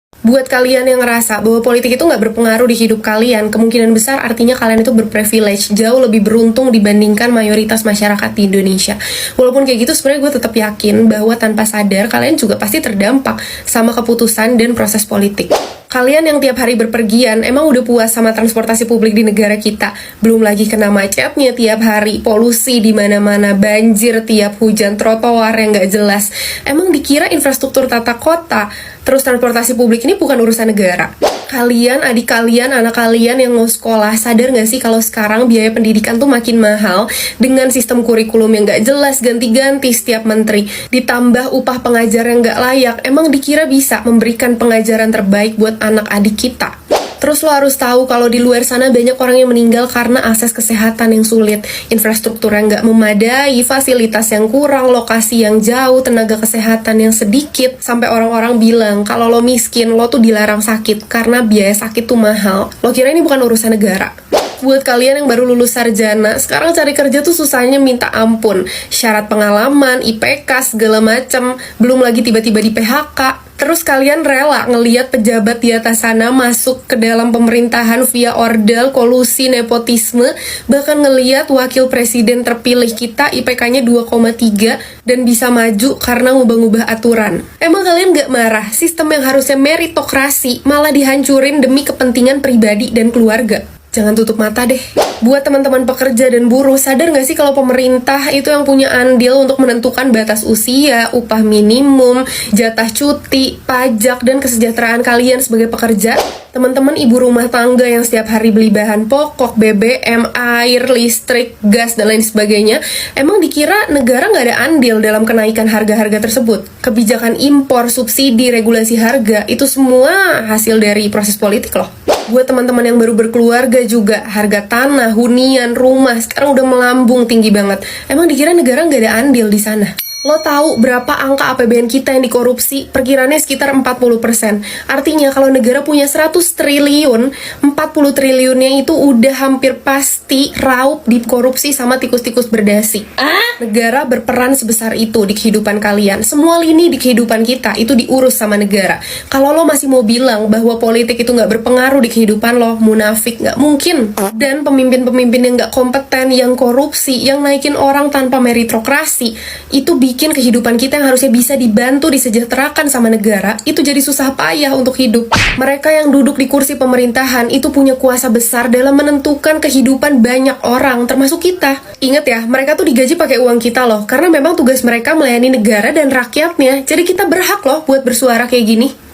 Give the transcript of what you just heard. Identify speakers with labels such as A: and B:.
A: Buat kalian yang ngerasa bahwa politik itu nggak berpengaruh di hidup kalian, kemungkinan besar artinya kalian itu berprivilege, jauh lebih beruntung dibandingkan mayoritas masyarakat di Indonesia. Walaupun kayak gitu, sebenarnya gue tetap yakin bahwa tanpa sadar kalian juga pasti terdampak sama keputusan dan proses politik. Kalian yang tiap hari berpergian, emang udah puas sama transportasi publik di negara kita? Belum lagi kena macetnya tiap hari, polusi di mana-mana, banjir tiap hujan, trotoar yang nggak jelas. Emang dikira infrastruktur tata kota, terus transportasi publik ini bukan urusan negara? Kalian, adik kalian, anak kalian yang mau sekolah, sadar nggak sih kalau sekarang biaya pendidikan tuh makin mahal dengan sistem kurikulum yang nggak jelas, ganti-ganti setiap menteri, ditambah upah pengajar yang nggak layak? Emang dikira bisa memberikan pengajaran terbaik buat anak adik kita? Terus lo harus tahu kalau di luar sana banyak orang yang meninggal karena akses kesehatan yang sulit, infrastruktur yang nggak memadai, fasilitas yang kurang, lokasi yang jauh, tenaga kesehatan yang sedikit, sampai orang-orang bilang kalau lo miskin, lo tuh dilarang sakit karena biaya sakit tuh mahal. Lo kira ini bukan urusan negara? Buat kalian yang baru lulus sarjana, sekarang cari kerja tuh susahnya minta ampun. Syarat pengalaman, IPK, segala macem, belum lagi tiba-tiba di PHK. Terus kalian rela ngelihat pejabat di atas sana masuk ke dalam pemerintahan via ordal, kolusi, nepotisme, bahkan ngelihat wakil presiden terpilih kita IPK-nya 2,3 dan bisa maju karena ngubah-ngubah aturan. Emang kalian gak marah? Sistem yang harusnya meritokrasi malah dihancurin demi kepentingan pribadi dan keluarga. Jangan tutup mata deh. Buat teman-teman pekerja dan buruh, sadar gak sih kalau pemerintah itu yang punya andil untuk menentukan batas usia, upah minimum, jatah cuti, pajak, dan kesejahteraan kalian sebagai pekerja? Teman-teman ibu rumah tangga yang setiap hari beli bahan pokok, BBM, air, listrik, gas, dan lain sebagainya, emang dikira negara nggak ada andil dalam kenaikan harga-harga tersebut? Kebijakan impor, subsidi, regulasi harga, itu semua hasil dari proses politik loh. Buat teman-teman yang baru berkeluarga juga, harga tanah, hunian, rumah sekarang udah melambung tinggi banget. Emang dikira negara nggak ada andil di sana? Lo tahu berapa angka APBN kita yang dikorupsi? Perkiraannya sekitar 40%. Artinya kalau negara punya 100 triliun, 40 triliunnya itu udah hampir pasti raup dikorupsi sama tikus-tikus berdasi. Negara berperan sebesar itu di kehidupan kalian. Semua lini di kehidupan kita itu diurus sama negara. Kalau lo masih mau bilang bahwa politik itu nggak berpengaruh di kehidupan lo, munafik, nggak mungkin. Dan pemimpin-pemimpin yang nggak kompeten, yang korupsi, yang naikin orang tanpa meritokrasi, itu bikin kehidupan kita yang harusnya bisa dibantu, disejahterakan sama negara, itu jadi susah payah untuk hidup. Mereka yang duduk di kursi pemerintahan itu punya kuasa besar dalam menentukan kehidupan banyak orang, termasuk kita. Ingat ya, mereka tuh digaji pakai uang kita loh, karena memang tugas mereka melayani negara dan rakyatnya. Jadi kita berhak loh buat bersuara kayak gini.